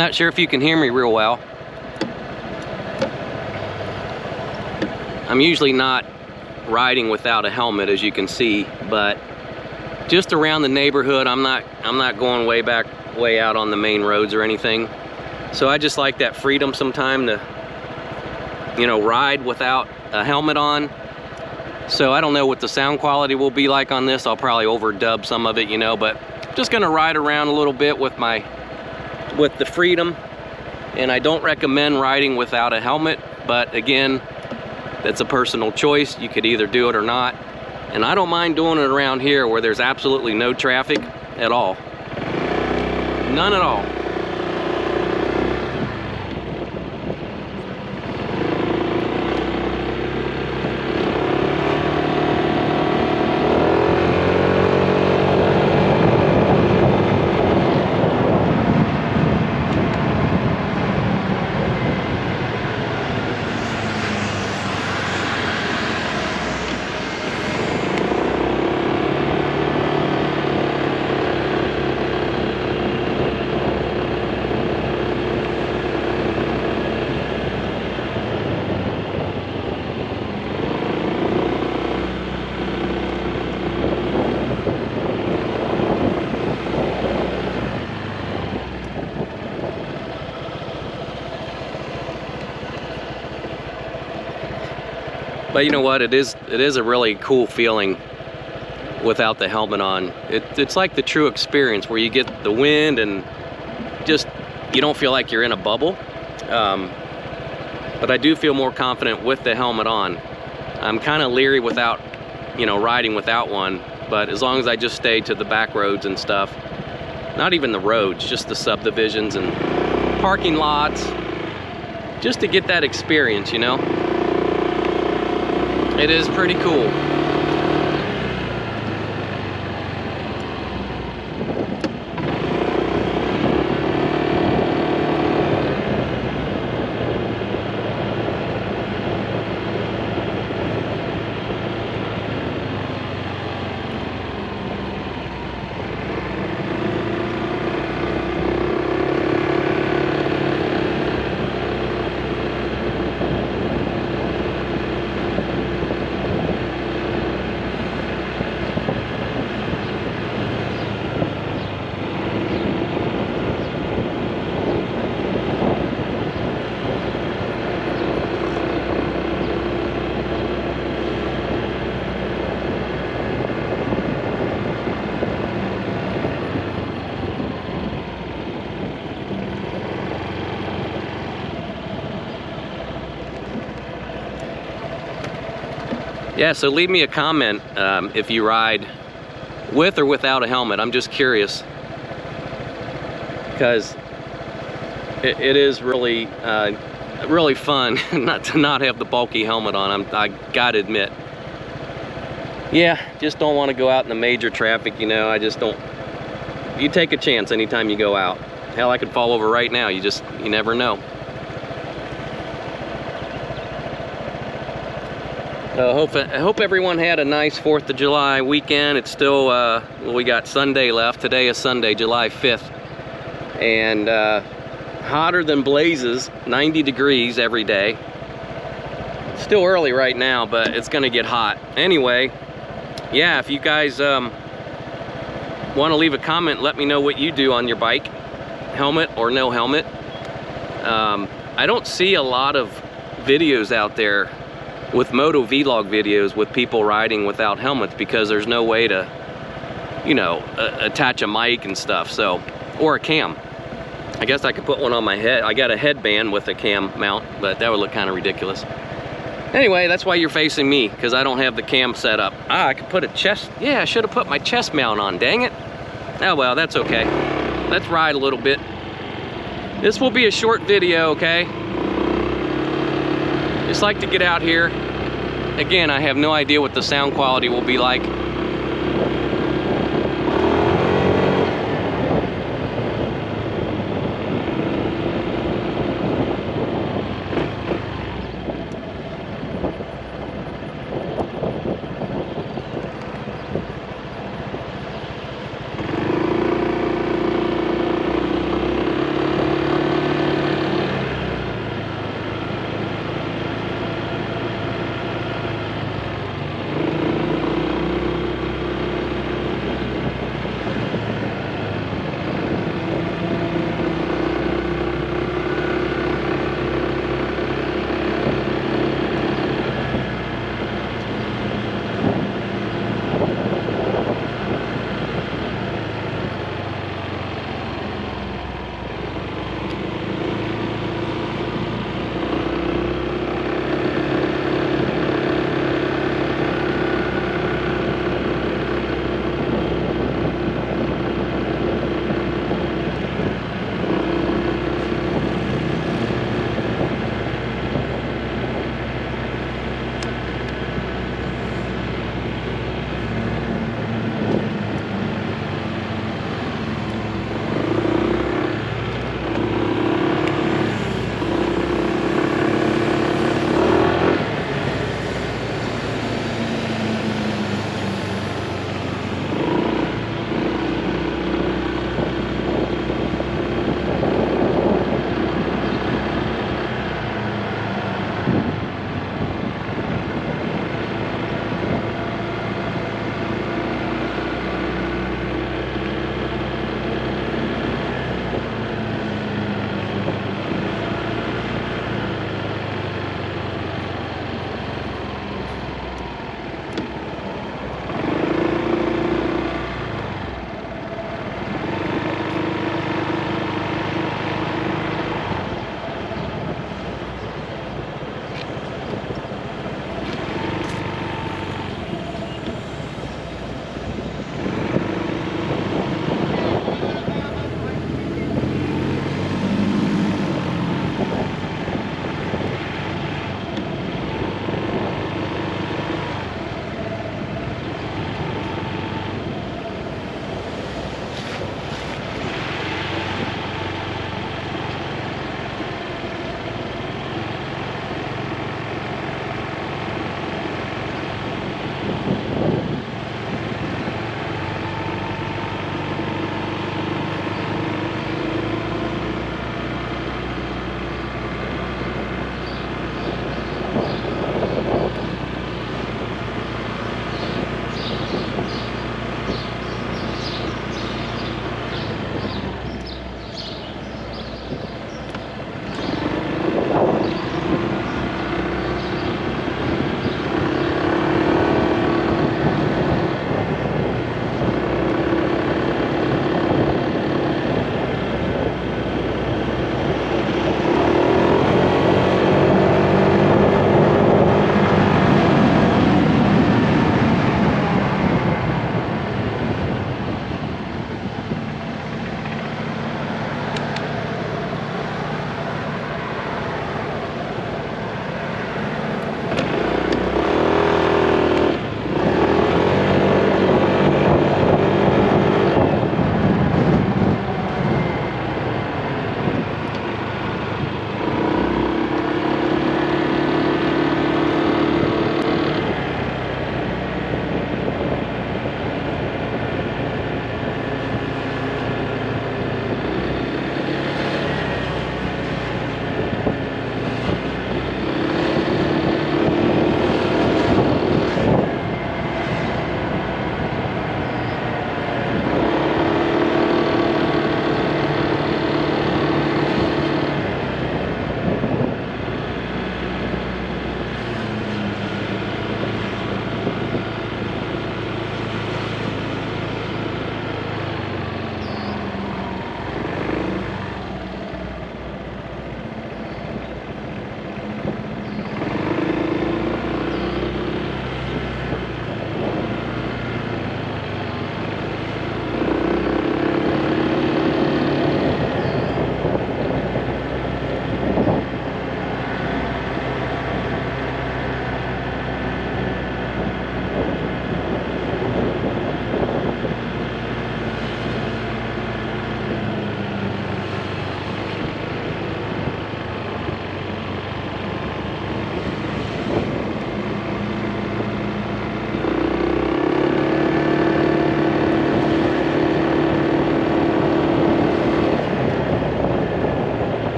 Not sure if you can hear me real well. I'm usually not riding without a helmet, as you can see, but just around the neighborhood, I'm not going way out on the main roads or anything. So I just like that freedom sometime to, you know, ride without a helmet on. So I don't know what the sound quality will be like on this. I'll probably overdub some of it, you know, but just gonna ride around a little bit with the freedom. And I don't recommend riding without a helmet, but again, that's a personal choice. You could either do it or not. And I don't mind doing it around here where there's absolutely no traffic at all. None at all. But you know what, it is a really cool feeling without the helmet on. It's like the true experience where you get the wind and just, you don't feel like you're in a bubble. But I do feel more confident with the helmet on. I'm kind of leery without, you know, riding without one, but as long as I just stay to the back roads and stuff, not even the roads, just the subdivisions and parking lots, just to get that experience, you know? It is pretty cool. Yeah, so leave me a comment if you ride with or without a helmet. I'm just curious, because it is really really fun not to not have the bulky helmet on. I gotta admit. Yeah, just don't want to go out in the major traffic, you know. I just don't. You take a chance anytime you go out. Hell, I could fall over right now. You never know. I hope everyone had a nice 4th of July weekend. It's still, well, we got Sunday left. Today is Sunday, July 5th. And hotter than blazes, 90 degrees every day. It's still early right now, but it's gonna get hot. Anyway, yeah, if you guys want to leave a comment, let me know what you do on your bike, helmet or no helmet. I don't see a lot of videos out there with motovlog videos with people riding without helmets, because there's no way to, you know, attach a mic and stuff, so, or a cam. I guess I could put one on my head. I got a headband with a cam mount, but that would look kind of ridiculous. Anyway, that's why you're facing me, because I don't have the cam set up. Ah, I could put a chest, yeah, I should have put my chest mount on, dang it. Oh well, that's okay. Let's ride a little bit. This will be a short video, okay? Just like to get out here. Again, I have no idea what the sound quality will be like.